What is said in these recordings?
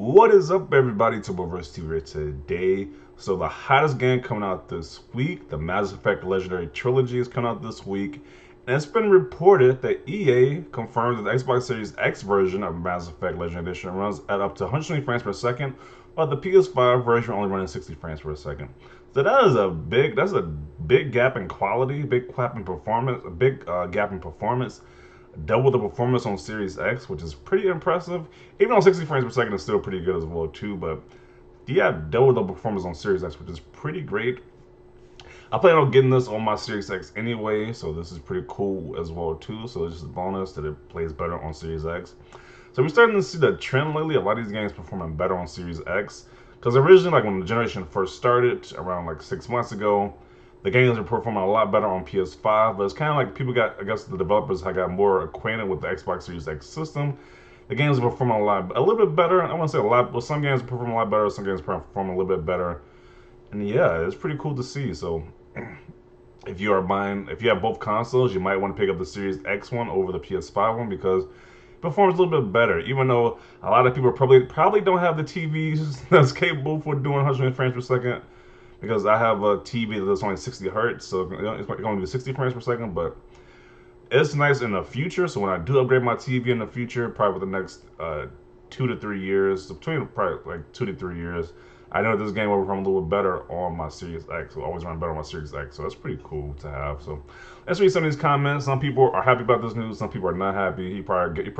What is up, everybody? Versus here today. So the hottest game coming out this week, the Mass Effect Legendary Trilogy, is coming out this week, and it's been reported that EA confirmed that the Xbox Series X version of Mass Effect Legendary Edition runs at up to 120 frames per second, while the PS5 version only running 60 frames per second. So that's a big gap in quality, big gap in performance, a big gap in performance. Double the performance on Series X, which is pretty impressive. Even on 60 frames per second is still pretty good as well too. But yeah, double the performance on Series X, which is pretty great. I plan on getting this on my Series X anyway, so this is pretty cool as well too. So it's just a bonus that it plays better on Series X. So we're starting to see the trend lately. A lot of these games performing better on Series X. Because originally, like when the generation first started, around like 6 months ago, the games are performing a lot better on PS5, but it's kind of like people got, I guess the developers have got more acquainted with the Xbox Series X system. The games are performing a little bit better. I want to say a lot, but some games perform a lot better, some games perform a little bit better. And yeah, it's pretty cool to see. So if you have both consoles, you might want to pick up the Series X one over the PS5 one because it performs a little bit better. Even though a lot of people probably don't have the TVs that's capable for doing 100 frames per second, because I have a TV that's only 60 hertz, so it's going to be 60 frames per second. But it's nice in the future. So when I do upgrade my TV in the future, probably within the next 2 to 3 years, between probably like 2 to 3 years, I know this game will run a little bit better on my Series X. It will always run better on my Series X, so that's pretty cool to have. So let's read some of these comments. Some people are happy about this news. Some people are not happy. You probably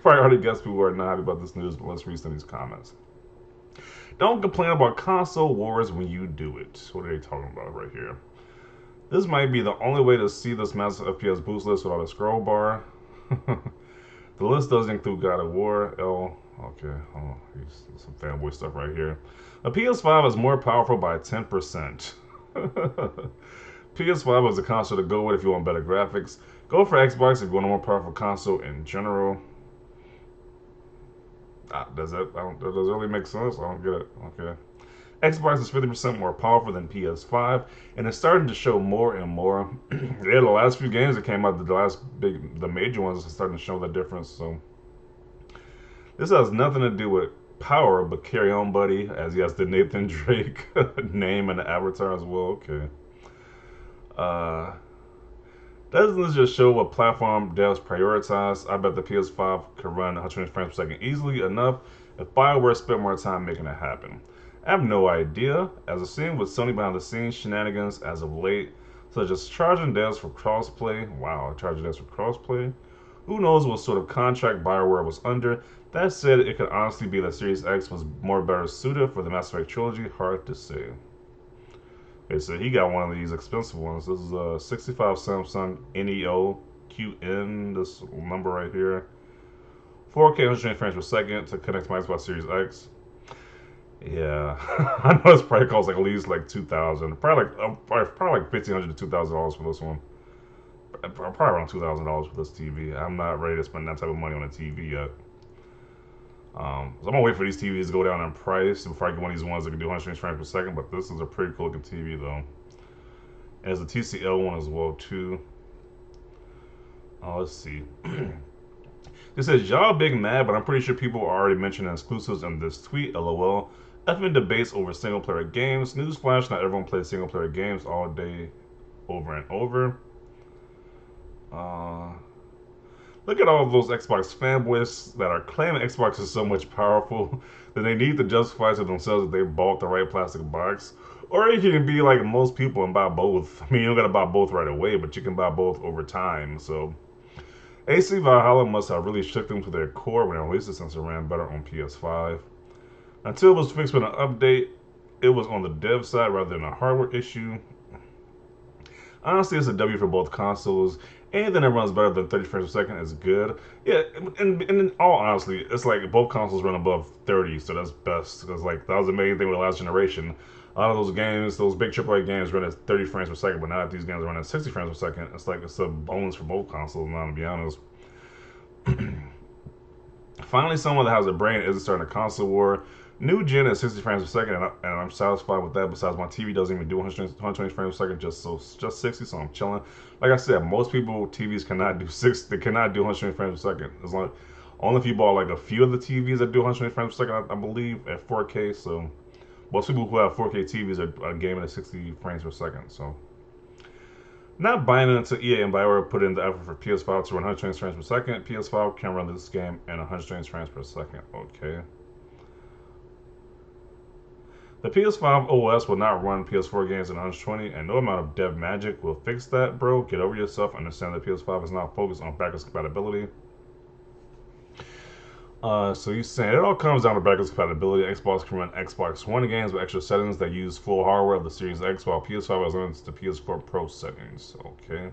already guessed people are not happy about this news. But let's read some of these comments. Don't complain about console wars when you do it. What are they talking about right here? This might be the only way to see this massive FPS boost list without a scroll bar. The list doesn't include God of War, okay, here's some fanboy stuff right here. A PS5 is more powerful by 10%. PS5 is a console to go with if you want better graphics. Go for Xbox if you want a more powerful console in general. Does it really make sense? I don't get it. Okay. Xbox is 50% more powerful than PS5, and it's starting to show more and more. Yeah, the last few games that came out, the major ones, are starting to show the difference. So this has nothing to do with power, but carry on, buddy, as he has the Nathan Drake name and the avatar as well. Okay. Doesn't this just show what platform devs prioritize? I bet the PS5 could run 120 frames per second easily enough if BioWare spent more time making it happen. I have no idea, as it seems with Sony behind the scenes shenanigans as of late, such as charging devs for crossplay. Wow, charging devs for crossplay? Who knows what sort of contract BioWare was under? That said, it could honestly be that Series X was more better suited for the Mass Effect trilogy. Hard to say. Okay, so he got one of these expensive ones. This is a 65 Samsung Neo QN, this number right here. 4K 120 frames per second to connect to my Xbox Series X. Yeah, I know this probably costs like at least like $2,000, probably like $1,500 to $2,000 for this one. Probably around $2,000 for this TV. I'm not ready to spend that type of money on a TV yet. So I'm gonna wait for these TVs to go down in price before I get one of these ones that can do 120 frames per second. But this is a pretty cool looking TV though. And it's a TCL one as well too. Let's see. It says y'all big mad, but I'm pretty sure people are already mentioning exclusives in this tweet. LOL. Effing debates over single player games. Newsflash: not everyone plays single player games all day, over and over. Look at all those Xbox fanboys that are claiming Xbox is so much powerful that they need to justify to themselves that they bought the right plastic box. Or you can be like most people and buy both. I mean, you don't gotta buy both right away, but you can buy both over time. So AC Valhalla must have really shook them to their core when it released it, since it ran better on PS5. Until it was fixed with an update, it was on the dev side rather than a hardware issue. Honestly, it's a W for both consoles. Anything that runs better than 30 frames per second is good. Yeah, and in all honesty, it's like both consoles run above 30, so that's best. Because like that was the main thing with the last generation. A lot of those games, those big AAA games, run at 30 frames per second, but now that these games run at 60 frames per second, it's like it's a bonus for both consoles. Now, to be honest. Finally, someone that has a brain isn't starting a console war. New gen at 60 frames per second, and I'm satisfied with that. Besides, my TV doesn't even do 120 frames per second, just 60, so I'm chilling. Like I said, most people TVs cannot do 120 frames per second. Only if you bought like a few of the TVs that do 120 frames per second, I believe, at 4K. So most people who have 4K TVs are gaming at 60 frames per second. So not buying into EA and BioWare put in the effort for PS5 to run 120 frames per second. PS5 can run this game at 120 frames per second. Okay. The PS5 OS will not run PS4 games in 120, and no amount of dev magic will fix that, bro. Get over yourself. Understand that PS5 is not focused on backwards compatibility. So he's saying it all comes down to backwards compatibility. Xbox can run Xbox One games with extra settings that use full hardware of the Series X, while PS5 has limited to PS4 Pro settings. Okay.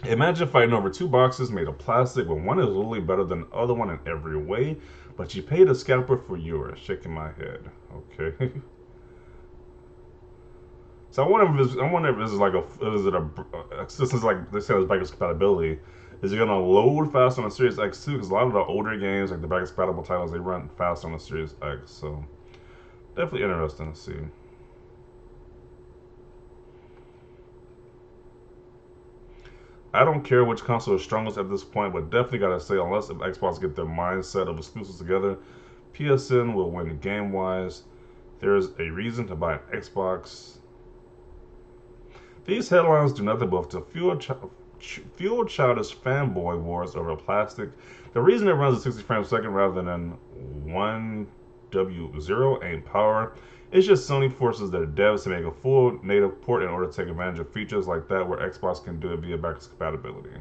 Imagine fighting over two boxes made of plastic when one is literally better than the other one in every way, but you paid a scalper for yours. Shaking my head. Okay. So I wonder if this is like since it's like they said it's backwards compatibility, is it gonna load fast on the Series X too? Because a lot of the older games, like the backwards compatible titles, they run fast on the Series X. So definitely interesting to see. I don't care which console is strongest at this point, but definitely gotta say, unless if Xbox get their mindset of exclusives together, PSN will win game wise. There's a reason to buy an Xbox. These headlines do nothing but to fuel childish fanboy wars over plastic. The reason it runs at 60 frames per second rather than 1W0 ain't power. It's just Sony forces their devs to make a full native port in order to take advantage of features like that where Xbox can do it via backwards compatibility.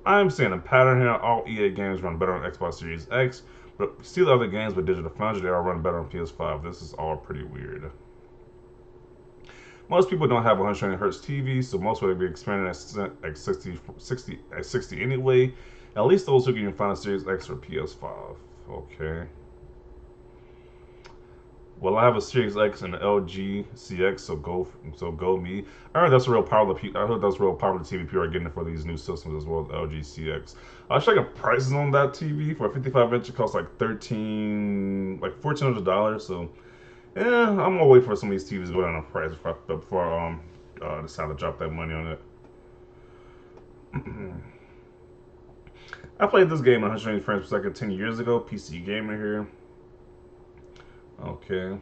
I'm seeing a pattern here. All EA games run better on Xbox Series X, but see the other games with Digital Foundry, they all run better on PS5. This is all pretty weird. Most people don't have 120 hertz TV, so most will be experimenting at 60 anyway. At least those who can find a Series X or PS5. Okay. Well, I have a Series X and an LG CX, so go me. I heard that's a real popular. I heard that's real popular TV people are getting it for these new systems as well. The LG CX. I was checking prices on that TV for a 55 inch. It costs like $1,400. So yeah, I'm gonna wait for some of these TVs to go down in price before decide to drop that money on it. I played this game at 120 frames per second 10 years ago. PC gamer here. Okay.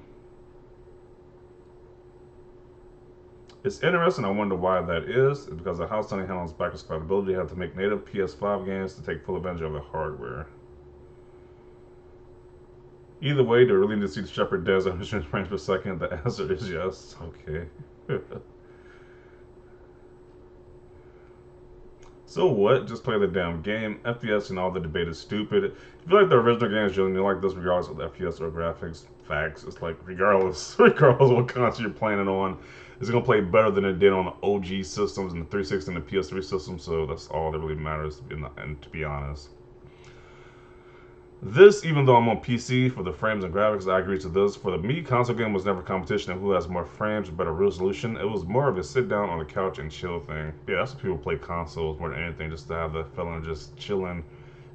It's interesting. I wonder why that is. It's because of how Sony handles backwards compatibility. They have to make native PS5 games to take full advantage of the hardware. Either way, do we really need to see the Shepherd devs at 120 frames per second? The answer is yes. Okay. So what? Just play the damn game. FPS and all the debate is stupid. If you like the original games, you'll like this regardless of the FPS or graphics. Facts. It's like regardless of what console you're playing it on, it's gonna play better than it did on the OG systems and the 360 and the PS3 system. So that's all that really matters. And to be honest. This, even though I'm on PC for the frames and graphics, I agree to this. For the me, console game was never a competition of who has more frames or better resolution. It was more of a sit down on the couch and chill thing. Yeah, that's what people play consoles more than anything, just to have that feeling of just chilling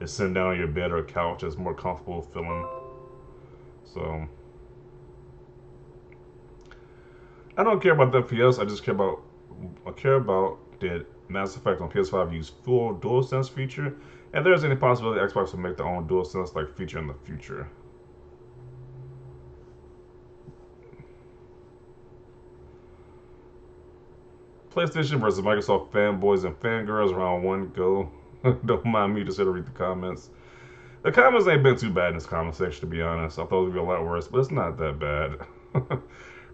and sitting down on your bed or couch is more comfortable feeling. So I don't care about the FPS. I care about did Mass Effect on PS5 use full DualSense feature, and there's any possibility Xbox will make their own DualSense like feature in the future. PlayStation versus Microsoft fanboys and fangirls round one go. Don't mind me, just to read the comments. The comments ain't been too bad in this comment section, to be honest. I thought it would be a lot worse, but it's not that bad.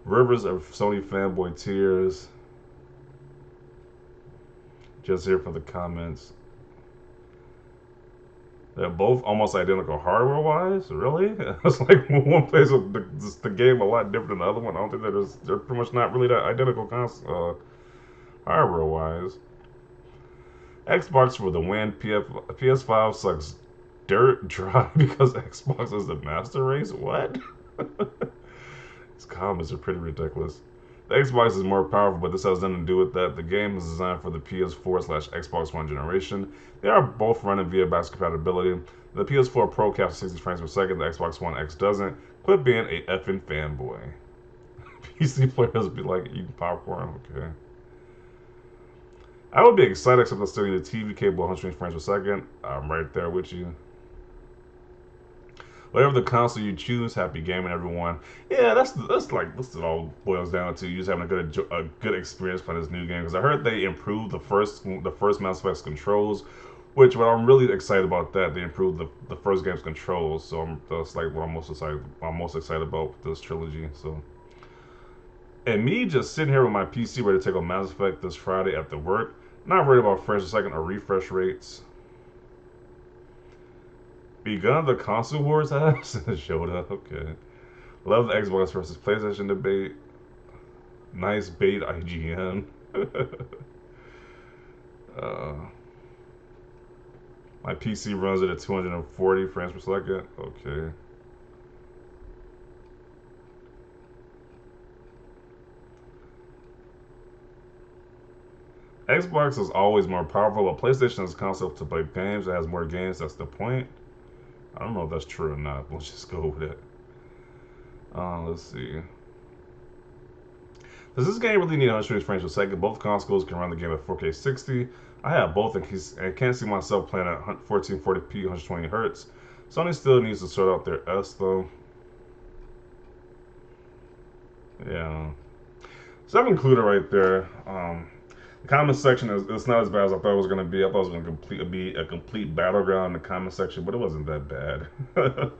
Rivers of Sony fanboy tears. Just here for the comments. They're both almost identical hardware-wise. Really? It's like one plays the game a lot different than the other one. I don't think they're pretty much not really that identical hardware-wise. Xbox for the win. PS5 sucks dirt dry because Xbox is the master race. What? These comments are pretty ridiculous. The Xbox is more powerful, but this has nothing to do with that. The game is designed for the PS4/Xbox One generation. They are both running via backwards compatibility. The PS4 Pro caps 60 frames per second. The Xbox One X doesn't. Quit being a effing fanboy. PC players be like eating popcorn. Okay. I would be excited, except I still need a TV cable 120 frames per second. I'm right there with you. Whatever the console you choose, happy gaming, everyone. Yeah, that's like this. It all boils down to you just having a good experience playing this new game. Because I heard they improved the first Mass Effect's controls, which what I'm really excited about that they improved the first game's controls. So that's like what I'm most excited about with this trilogy. So. And me just sitting here with my PC ready to take on Mass Effect this Friday after work. Not worried about frames per second or refresh rates. Begun the console wars has showed up. Okay. Love the Xbox versus PlayStation debate. Nice bait, IGN. uh, my PC runs it at 240 frames per second. Okay. Xbox is always more powerful, but PlayStation is a console to play games. It has more games. That's the point. I don't know if that's true or not. Let's just go with it. Let's see. Does this game really need 120 frames per second? Both consoles can run the game at 4K 60. I have both and can't see myself playing at 1440p 120 Hz. Sony still needs to sort out their S though. Yeah. So I've included right there. The comment section is it's not as bad as I thought it was going to be. I thought it was going to be a complete battleground in the comment section, but it wasn't that bad.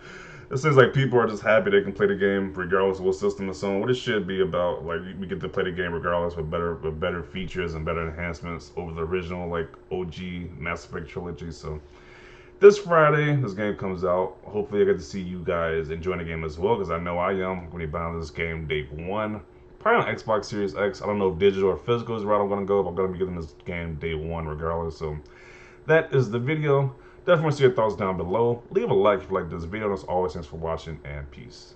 It seems like people are just happy they can play the game regardless of what system it's on. What it should be about, like we get to play the game regardless with better features and better enhancements over the original like OG Mass Effect trilogy. So this Friday, this game comes out. Hopefully, I get to see you guys enjoying the game as well, because I know I am. I'm going to be buying this game day one. Probably on Xbox Series X. I don't know if digital or physical is the route I'm going to go, but I'm going to be getting this game day one regardless. So that is the video. Definitely want to see your thoughts down below. Leave a like if you like this video. And as always, thanks for watching, and peace.